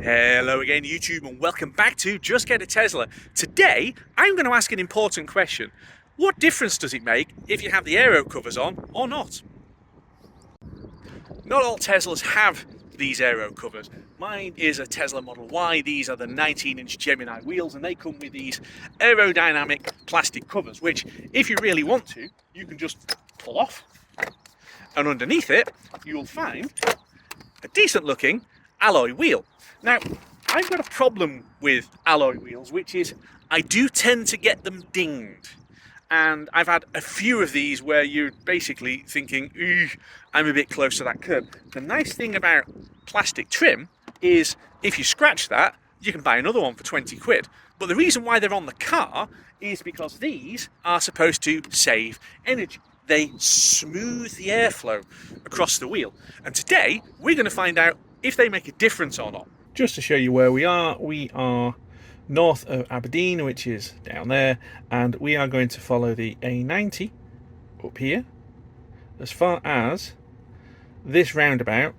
Hello again YouTube and welcome back to Just Get a Tesla. Today I'm going to ask an important question. What difference does it make if you have the aero covers on or not? Not all Teslas have these aero covers. Mine is a Tesla Model Y. These are the 19-inch Gemini wheels and they come with these aerodynamic plastic covers, which if you really want to, you can just pull off, and underneath it you'll find a decent looking alloy wheel. Now, I've got a problem with alloy wheels, which is I do tend to get them dinged. And I've had a few of these where you're basically thinking, I'm a bit close to that curb. The nice thing about plastic trim is if you scratch that, you can buy another one for 20 quid. But the reason why they're on the car is because these are supposed to save energy. They smooth the airflow across the wheel. And today, we're going to find out if they make a difference or not. Just to show you where we are north of Aberdeen, which is down there, and we are going to follow the A90 up here as far as this roundabout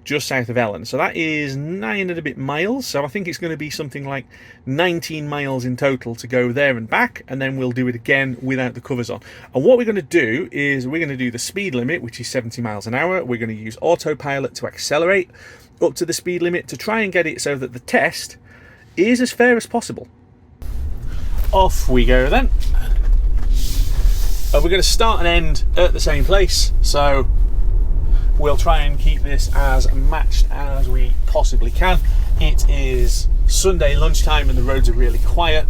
just south of Ellen. So that is 9 and a bit miles, so I think it's going to be something like 19 miles in total to go there and back, and then we'll do it again without the covers on. And what we're going to do is we're going to do the speed limit, which is 70 miles an hour. We're going to use Autopilot to accelerate up to the speed limit to try and get it so that the test is as fair as possible. Off we go then. And we're going to start and end at the same place, so we'll try and keep this as matched as we possibly can. It is Sunday lunchtime and the roads are really quiet,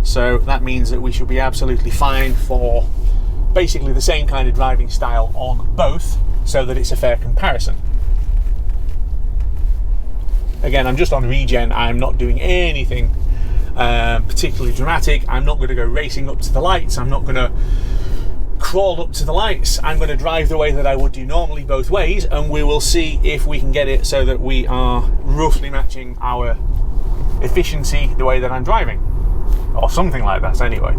so that means that we should be absolutely fine for basically the same kind of driving style on both, so that it's a fair comparison. Again, I'm just on regen. I'm not doing anything particularly dramatic. I'm not going to go racing up to the lights. I'm not going to crawl up to the lights. I'm going to drive the way that I would do normally both ways, and we will see if we can get it so that we are roughly matching our efficiency the way that I'm driving, or something like that anyway.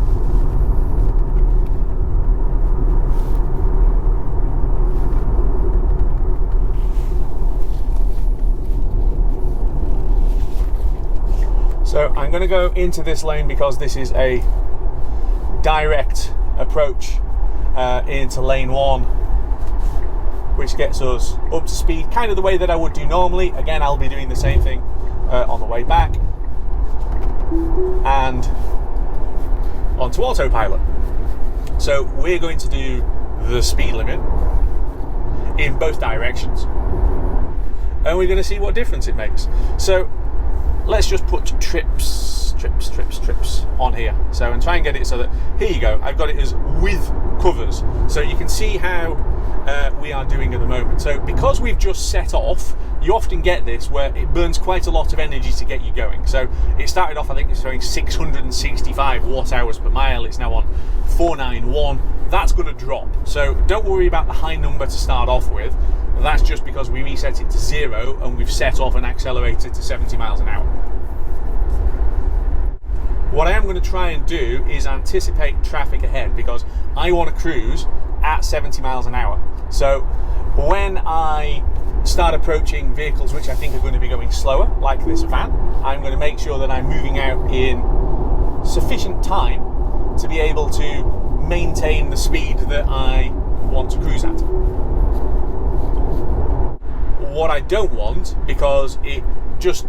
So I'm going to go into this lane because this is a direct approach into lane 1, which gets us up to speed, kind of the way that I would do normally. Again, I'll be doing the same thing on the way back and onto autopilot. So we're going to do the speed limit in both directions, and we're going to see what difference it makes. So let's just put trips on here. So, and try and get it so that, here you go, I've got it as with covers. So you can see how we are doing at the moment. So because we've just set off, you often get this where it burns quite a lot of energy to get you going. So it started off, I think it's showing 665 watt hours per mile. It's now on 491. That's going to drop. So don't worry about the high number to start off with. That's just because we reset it to 0 and we've set off and accelerated to 70 miles an hour. What I am going to try and do is anticipate traffic ahead, because I want to cruise at 70 miles an hour. So when I start approaching vehicles which I think are going to be going slower, like this van, I'm going to make sure that I'm moving out in sufficient time to be able to maintain the speed that I want to cruise at. What I don't want, because it just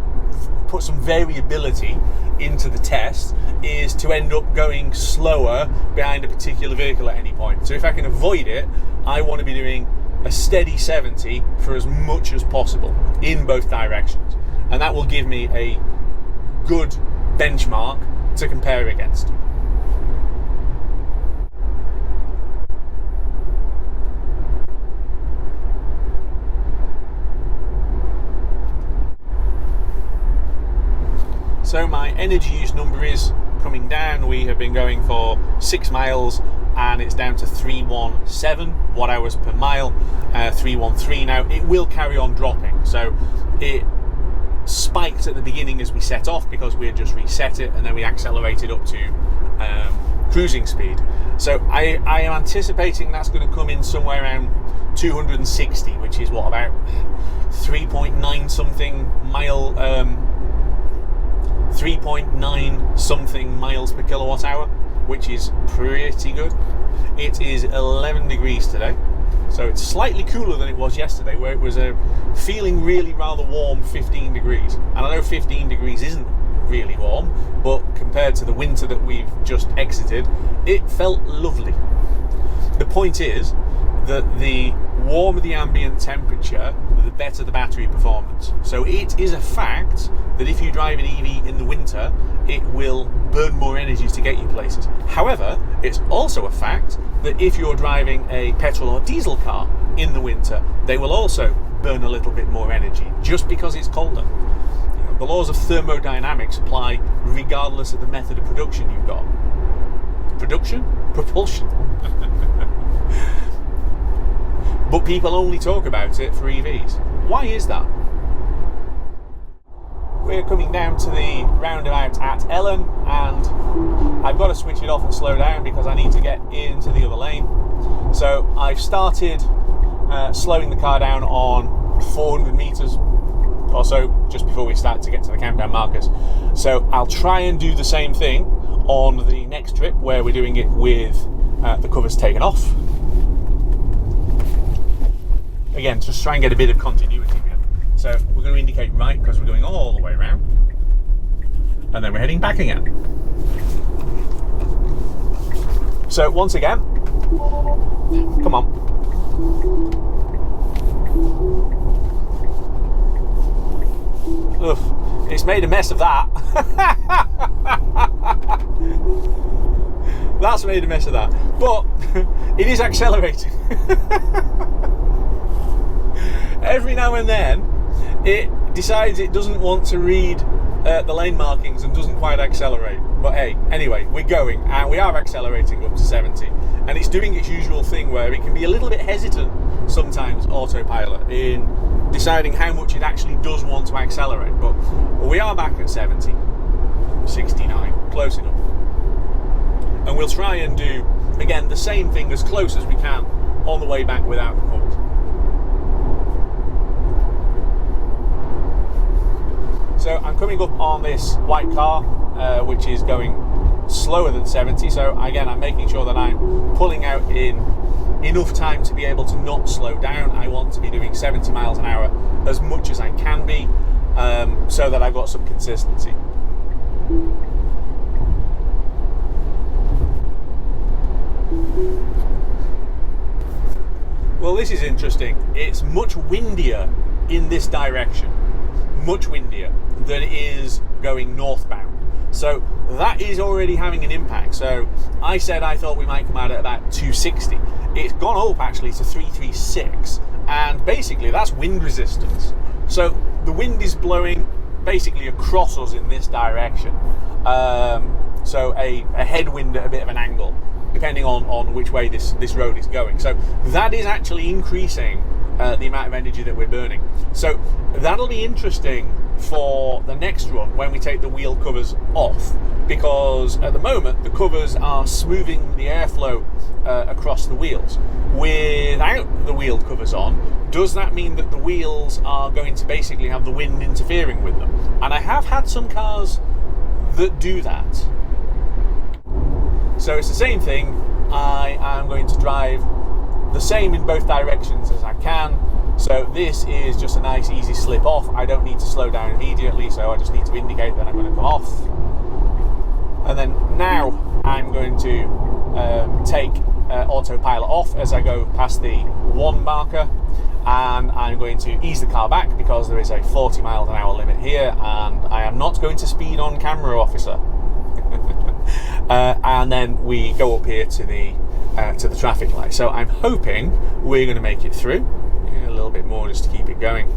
puts some variability into the test, is to end up going slower behind a particular vehicle at any point. So if I can avoid it, I want to be doing a steady 70 for as much as possible in both directions, and that will give me a good benchmark to compare against. So my energy use number is coming down. We have been going for 6 miles and it's down to 317 watt hours per mile, 313 now. It will carry on dropping. So it spiked at the beginning as we set off because we had just reset it, and then we accelerated up to cruising speed. So I am anticipating that's going to come in somewhere around 260, which is what, about 3.9 something mile 3.9 something miles per kilowatt hour, which is pretty good. It is 11 degrees today, so it's slightly cooler than it was yesterday, where it was feeling really rather warm, 15 degrees. And I know 15 degrees isn't really warm, but compared to the winter that we've just exited, it felt lovely. The point is that the warmer the ambient temperature, the better the battery performance. So it is a fact that if you drive an EV in the winter, it will burn more energy to get you places. However, it's also a fact that if you're driving a petrol or diesel car in the winter, they will also burn a little bit more energy, just because it's colder. You know, the laws of thermodynamics apply regardless of the method of production you've got. Production? Propulsion. But people only talk about it for EVs. Why is that? We're coming down to the roundabout at Ellen, and I've got to switch it off and slow down because I need to get into the other lane. So I've started slowing the car down on 400 meters or so just before we start to get to the countdown markers. So I'll try and do the same thing on the next trip, where we're doing it with the covers taken off. Again, just try and get a bit of continuity here. So we're going to indicate right because we're going all the way around, and then we're heading back again. So once again, come on. Ugh, it's made a mess of that. That's made a mess of that, but it is accelerating. Every now and then it decides it doesn't want to read the lane markings and doesn't quite accelerate. But hey, anyway, we're going, and we are accelerating up to 70, and it's doing its usual thing where it can be a little bit hesitant sometimes, Autopilot, in deciding how much it actually does want to accelerate. But we are back at 70, 69, close enough. And we'll try and do, again, the same thing as close as we can on the way back without the covers. So I'm coming up on this white car, which is going slower than 70. So again, I'm making sure that I'm pulling out in enough time to be able to not slow down. I want to be doing 70 miles an hour as much as I can be, so that I've got some consistency. Well, this is interesting. It's much windier in this direction, much windier than it is going northbound. So that is already having an impact. So I said I thought we might come out at about 260. It's gone up actually to 336, and basically that's wind resistance. So the wind is blowing basically across us in this direction. So a headwind at a bit of an angle, depending on which way this road is going. So that is actually increasing the amount of energy that we're burning. So that'll be interesting for the next run when we take the wheel covers off, because at the moment the covers are smoothing the airflow across the wheels. Without the wheel covers on, does that mean that the wheels are going to basically have the wind interfering with them? And I have had some cars that do that. So it's the same thing. I am going to drive the same in both directions as I can. So this is just a nice easy slip off. I don't need to slow down immediately, so I just need to indicate that I'm going to come off. And then now I'm going to take Autopilot off as I go past the 1 marker, and I'm going to ease the car back because there is a 40 miles an hour limit here, and I am not going to speed on camera, officer. And then we go up here to the traffic light. So I'm hoping we're going to make it through. A little bit more just to keep it going.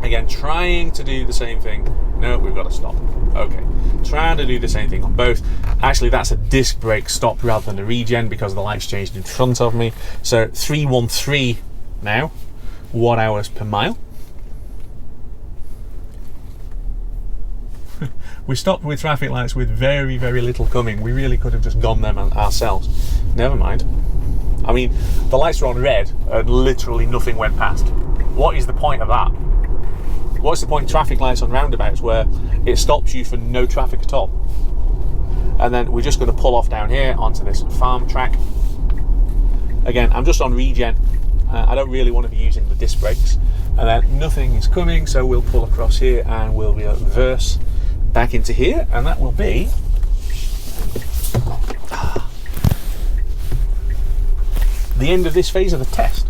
Again, trying to do the same thing. No, we've got to stop. Okay, trying to do the same thing on both. Actually, that's a disc brake stop rather than a regen because the light's changed in front of me. So 313 now, watt-hours per mile. We stopped with traffic lights with very, very little coming. We really could have just gone them ourselves. Never mind. I mean, the lights were on red and literally nothing went past. What is the point of that? what's the point of traffic lights on roundabouts where it stops you for no traffic at all? And then we're just going to pull off down here onto this farm track. Again, I'm just on regen. I don't really want to be using the disc brakes. And then nothing is coming, so we'll pull across here and we'll reverse back into here, and that will be the end of this phase of the test.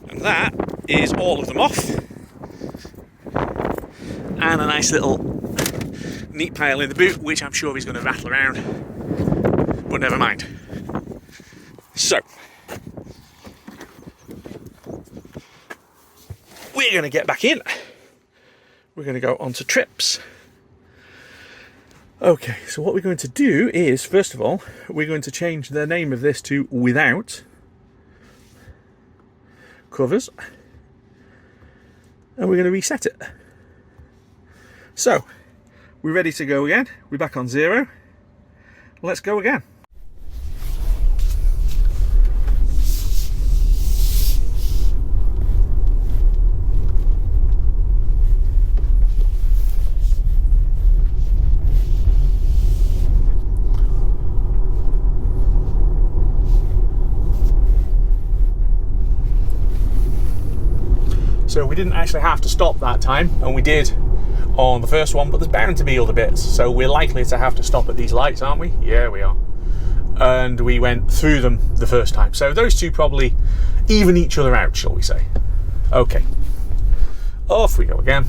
And that is all of them off. And a nice little neat pile in the boot, which I'm sure he's going to rattle around, but never mind. So, we're going to get back in. We're going to go on to trips. Okay, so what we're going to do is, first of all, we're going to change the name of this to Without Covers, and we're going to reset it. So, we're ready to go again. We're back on 0. Let's go again. So we didn't actually have to stop that time, and we did on the first one, but there's bound to be other bits, so we're likely to have to stop at these lights, aren't we? Yeah, we are. And we went through them the first time, so those two probably even each other out, shall we say. Okay, off we go again.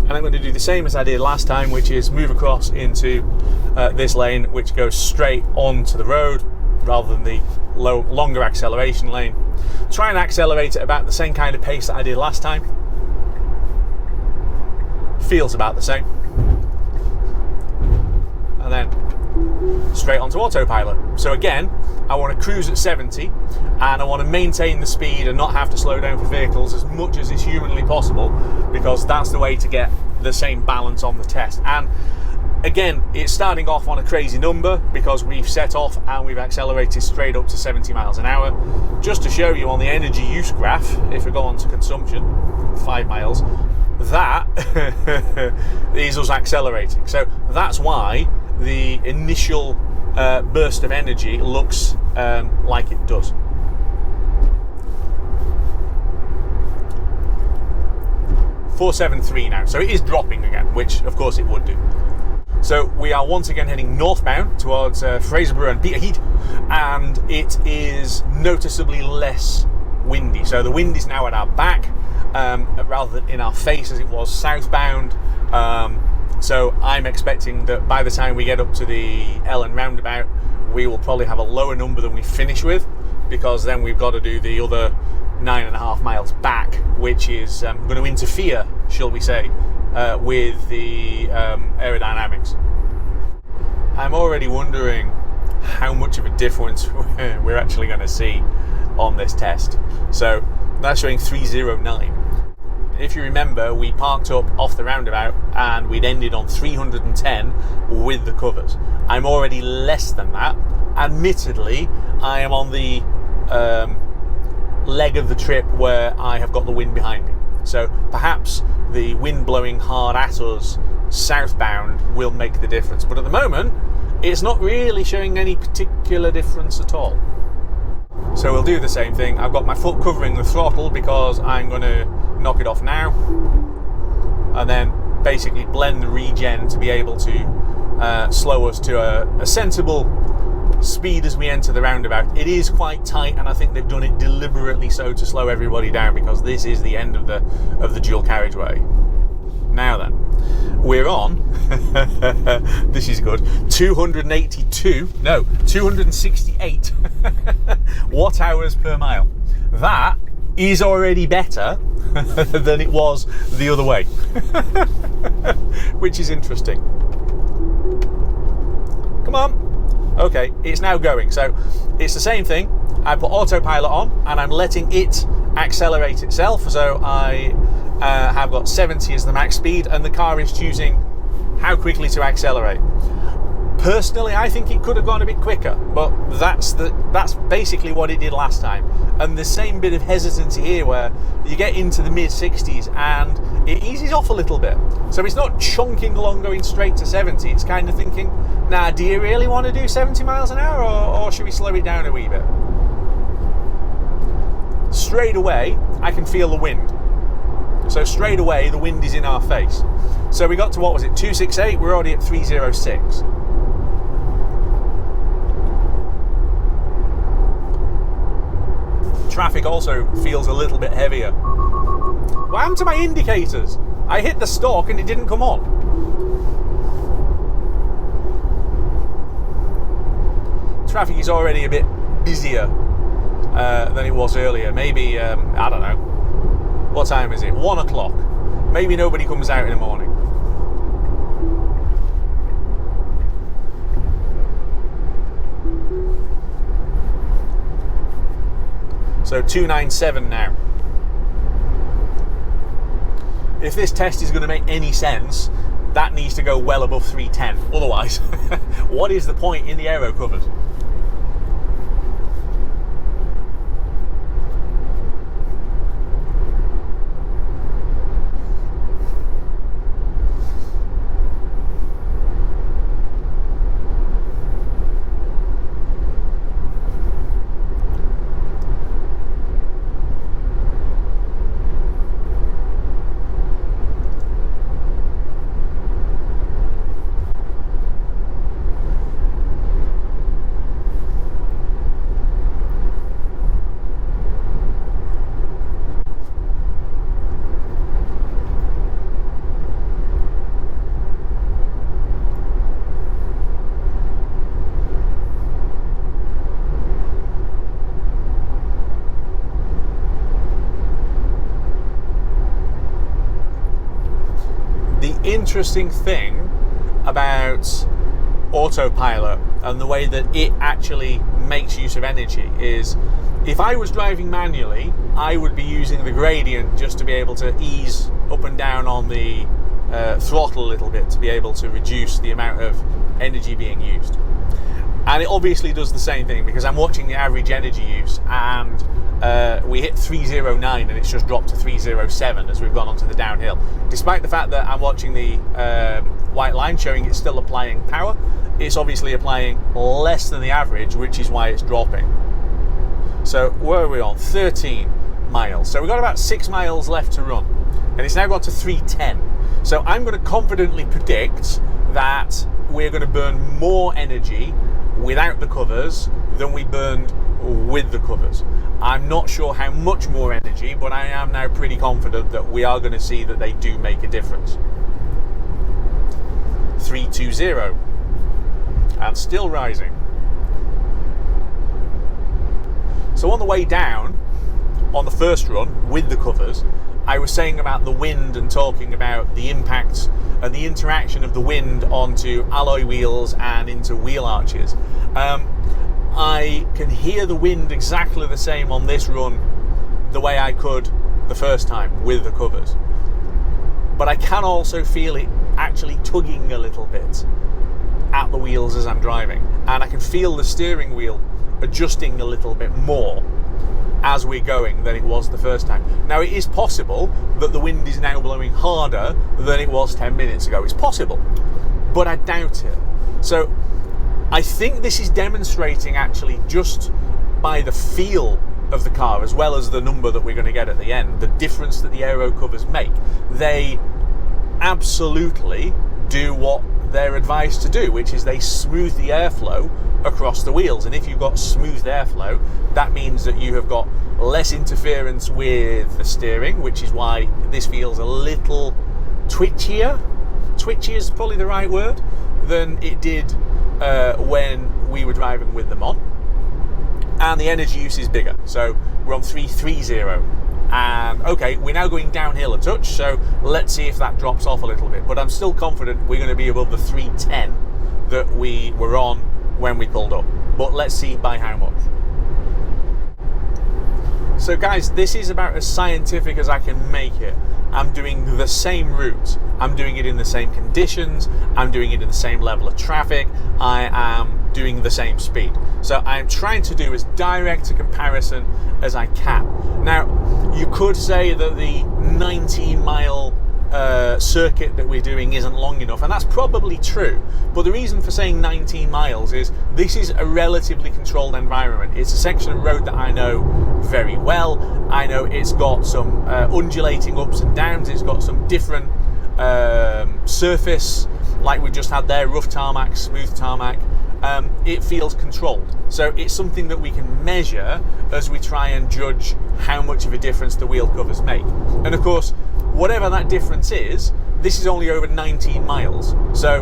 And I'm going to do the same as I did last time, which is move across into this lane, which goes straight onto the road rather than the longer acceleration lane. Try and accelerate at about the same kind of pace that I did last time. Feels about the same. And then straight onto autopilot. So again, I want to cruise at 70 and I want to maintain the speed and not have to slow down for vehicles as much as is humanly possible, because that's the way to get the same balance on the test. And again, it's starting off on a crazy number because we've set off and we've accelerated straight up to 70 miles an hour. Just to show you on the energy use graph, if we go on to consumption, 5 miles, that is us accelerating. So that's why the initial burst of energy looks like it does. .473 now, so it is dropping again, which of course it would do. So we are once again heading northbound towards Fraserburgh and Peterhead, and it is noticeably less windy. So the wind is now at our back rather than in our face as it was southbound. So I'm expecting that by the time we get up to the Ellen roundabout, we will probably have a lower number than we finish with, because then we've got to do the other 9.5 miles back, which is going to interfere, shall we say, with the aerodynamics. I'm already wondering how much of a difference we're actually going to see on this test. So that's showing 309. If you remember, we parked up off the roundabout and we'd ended on 310 with the covers. I'm already less than that. Admittedly, I am on the leg of the trip where I have got the wind behind me. So perhaps the wind blowing hard at us southbound will make the difference. But at the moment, it's not really showing any particular difference at all. So we'll do the same thing. I've got my foot covering the throttle because I'm going to knock it off now, and then basically blend the regen to be able to slow us to a sensible speed as we enter the roundabout. It is quite tight, and I think they've done it deliberately so to slow everybody down, because this is the end of the dual carriageway. Now then, we're on this is good, 268 watt hours per mile. That is already better than it was the other way, which is interesting. Come on. Okay, it's now going. So it's the same thing. I put autopilot on and I'm letting it accelerate itself. So I have got 70 as the max speed, and the car is choosing how quickly to accelerate. Personally, I think it could have gone a bit quicker, but that's basically what it did last time. And the same bit of hesitancy here, where you get into the mid 60s and it eases off a little bit. So it's not chunking along going straight to 70. It's kind of thinking, nah, do you really want to do 70 miles an hour, or should we slow it down a wee bit? Straight away, I can feel the wind. So straight away, the wind is in our face. So we got to, what was it, 268? We're already at 306. Traffic also feels a little bit heavier. What happened to my indicators? I hit the stalk and it didn't come on. Traffic is already a bit busier than it was earlier. Maybe, I don't know. What time is it? 1 o'clock. Maybe nobody comes out in the morning. So 297 now. If this test is going to make any sense, that needs to go well above 310. Otherwise, what is the point in the Aero Covers? Interesting thing about autopilot and the way that it actually makes use of energy is, if I was driving manually, I would be using the gradient just to be able to ease up and down on the throttle a little bit to be able to reduce the amount of energy being used. And it obviously does the same thing, because I'm watching the average energy use, and we hit 309 and it's just dropped to 307 as we've gone onto the downhill. Despite the fact that I'm watching the white line showing it's still applying power, it's obviously applying less than the average, which is why it's dropping. So where are we on? 13 miles. So we've got about 6 miles left to run, and it's now got to 310. So I'm going to confidently predict that we're going to burn more energy without the covers than we burned with the covers. I'm not sure how much more energy, but I am now pretty confident that we are going to see that they do make a difference. 320 and still rising. So on the way down, on the first run with the covers, I was saying about the wind and talking about the impact and the interaction of the wind onto alloy wheels and into wheel arches. I can hear the wind exactly the same on this run the way I could the first time with the covers. But I can also feel it actually tugging a little bit at the wheels as I'm driving. And I can feel the steering wheel adjusting a little bit more as we're going than it was the first time. Now, it is possible that the wind is now blowing harder than it was 10 minutes ago. It's possible, but I doubt it. So I think this is demonstrating, actually, just by the feel of the car, as well as the number that we're going to get at the end, the difference that the Aero Covers make. They absolutely do what they're advised to do, which is they smooth the airflow across the wheels. And if you've got smooth airflow, that means that you have got less interference with the steering, which is why this feels a little twitchier. Twitchy is probably the right word, than it did when we were driving with them on. And the energy use is bigger. So we're on 330. And okay, we're now going downhill a touch, so let's see if that drops off a little bit. But I'm still confident we're going to be above the 310 that we were on when we pulled up, but let's see by how much. So guys, this is about as scientific as I can make it. I'm doing the same route, I'm doing it in the same conditions, I'm doing it in the same level of traffic, I am doing the same speed. So I'm trying to do as direct a comparison as I can. Now, you could say that the 19-mile circuit that we're doing isn't long enough, and that's probably true, but the reason for saying 19 miles is this is a relatively controlled environment. It's a section of road that I know very well. I know it's got some undulating ups and downs, it's got some different surface, like we just had there, rough tarmac, smooth tarmac. It feels controlled, so it's something that we can measure as we try and judge how much of a difference the wheel covers make. And of course, whatever that difference is, this is only over 19 miles, so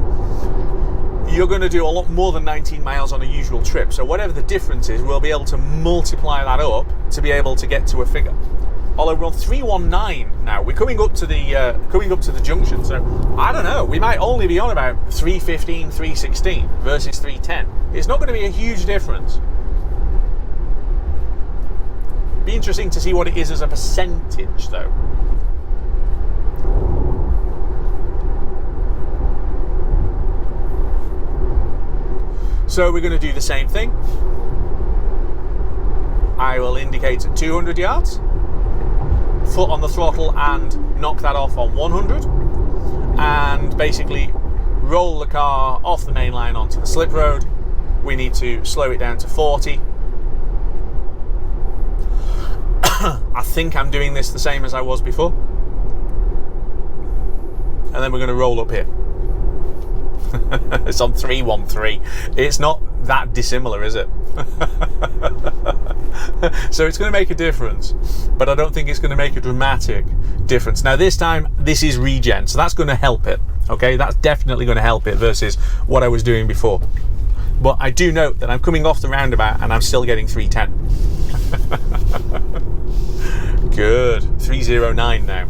you're going to do a lot more than 19 miles on a usual trip. So whatever the difference is, we'll be able to multiply that up to be able to get to a figure. Although we're on 319 now, we're coming up to the junction, so I don't know, we might only be on about 315, 316 versus 310. It's not going to be a huge difference. Be interesting to see what it is as a percentage, though. So we're going to do the same thing. I will indicate at 200 yards, foot on the throttle and knock that off on 100, and basically roll the car off the main line onto the slip road. We need to slow it down to 40. I think I'm doing this the same as I was before. And then we're going to roll up here. It's on 313. It's not that dissimilar, is it? So it's going to make a difference, but I don't think it's going to make a dramatic difference. Now this time, this is regen, so that's going to help it. Okay, that's definitely going to help it versus what I was doing before. But I do note that I'm coming off the roundabout and I'm still getting 310. Good. 309 now.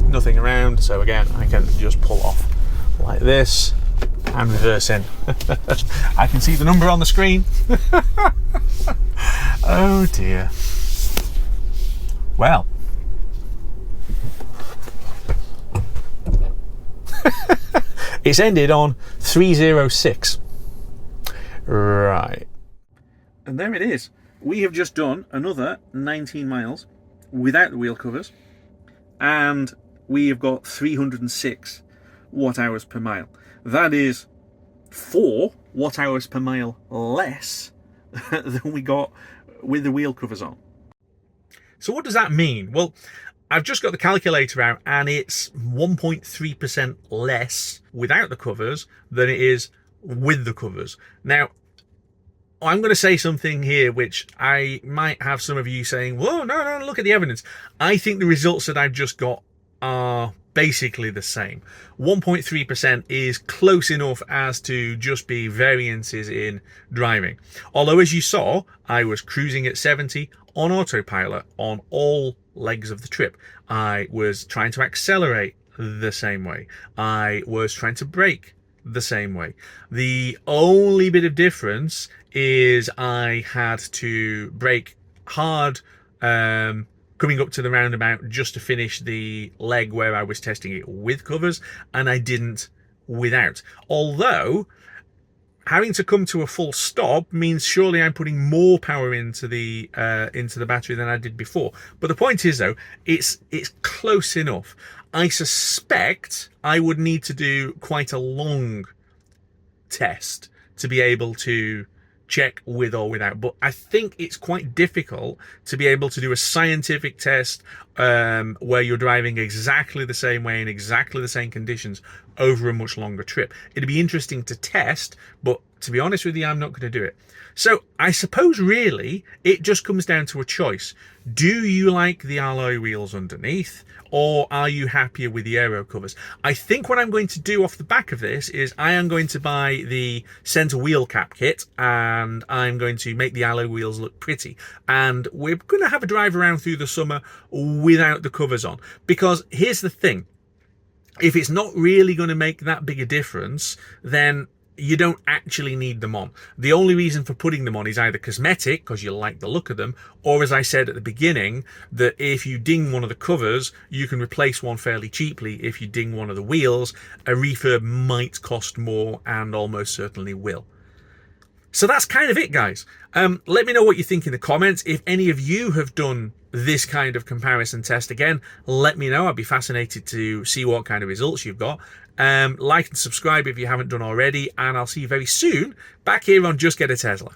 Nothing around, so again I can just pull off like this and reverse in. I can see the number on the screen. Oh dear. Well, it's ended on 306. Right. And there it is. We have just done another 19 miles without the wheel covers, and we have got 306 watt hours per mile. That is 4 watt hours per mile less than we got with the wheel covers on. So what does that mean? Well, I've just got the calculator out and it's 1.3% less without the covers than it is with the covers. Now, I'm going to say something here which I might have some of you saying, whoa, no, look at the evidence. I think the results that I've just got are basically the same. 1.3% is close enough as to just be variances in driving. Although, as you saw, I was cruising at 70 on autopilot on all legs of the trip. I was trying to accelerate the same way. I was trying to brake the same way. The only bit of difference is I had to brake hard coming up to the roundabout just to finish the leg where I was testing it with covers, and I didn't without. Although having to come to a full stop means surely I'm putting more power into the battery than I did before. But the point is, though, it's close enough. I suspect I would need to do quite a long test to be able to check with or without, but I think it's quite difficult to be able to do a scientific test where you're driving exactly the same way in exactly the same conditions over a much longer trip. It'd be interesting to test, but to be honest with you, I'm not going to do it. So I suppose really it just comes down to a choice. Do you like the alloy wheels underneath, or are you happier with the aero covers? I think what I'm going to do off the back of this is I am going to buy the center wheel cap kit, and I'm going to make the alloy wheels look pretty. And we're going to have a drive around through the summer without the covers on, because here's the thing. If it's not really going to make that big a difference, then you don't actually need them on. The only reason for putting them on is either cosmetic, because you like the look of them, or as I said at the beginning, that if you ding one of the covers, you can replace one fairly cheaply. If you ding one of the wheels, a refurb might cost more, and almost certainly will. So that's kind of it, guys. Let me know what you think in the comments. If any of you have done this kind of comparison test again, let me know. I'd be fascinated to see what kind of results you've got. Like and subscribe if you haven't done already, and I'll see you very soon back here on Just Get a Tesla.